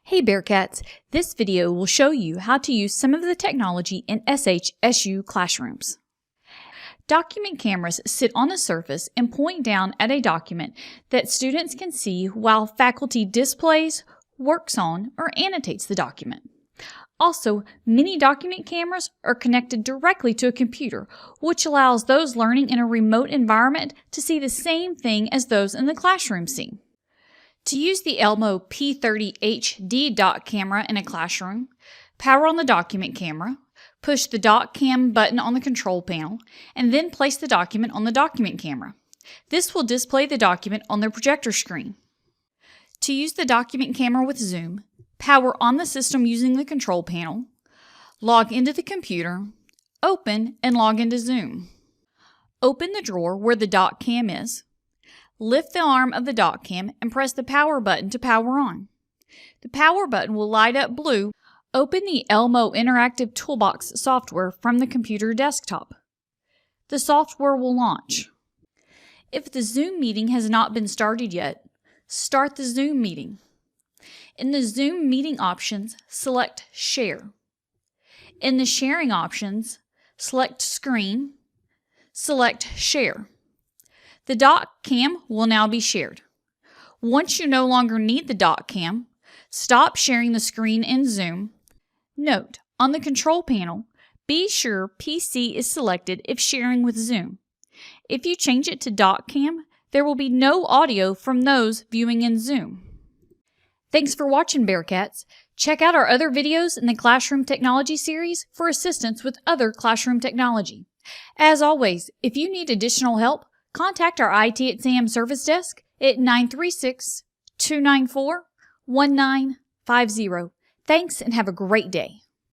Hey Bearcats, this video will show you how to use some of the technology in SHSU classrooms. Document cameras sit on a surface and point down at a document that students can see while faculty displays, works on, or annotates the document. Also, many document cameras are connected directly to a computer, which allows those learning in a remote environment to see the same thing as those in the classroom see. To use the Elmo P30HD doc camera in a classroom, power on the document camera, push the doc cam button on the control panel, and then place the document on the document camera. This will display the document on the projector screen. To use the document camera with Zoom, power on the system using the control panel, log into the computer, open and log into Zoom. Open the drawer where the doc cam is. Lift the arm of the doc cam and press the power button to power on. The power button will light up blue. Open the Elmo Interactive Toolbox software from the computer desktop. The software will launch. If the Zoom meeting has not been started yet, start the Zoom meeting. In the Zoom meeting options, select Share. In the sharing options, select Screen, select Share. The doc cam will now be shared. Once you no longer need the doc cam, stop sharing the screen in Zoom. Note, on the control panel, be sure PC is selected if sharing with Zoom. If you change it to doc cam, there will be no audio from those viewing in Zoom. Thanks for watching, Bearcats. Check out our other videos in the Classroom Technology series for assistance with other classroom technology. As always, if you need additional help, contact our IT at SAM service desk at 936-294-1950. Thanks and have a great day.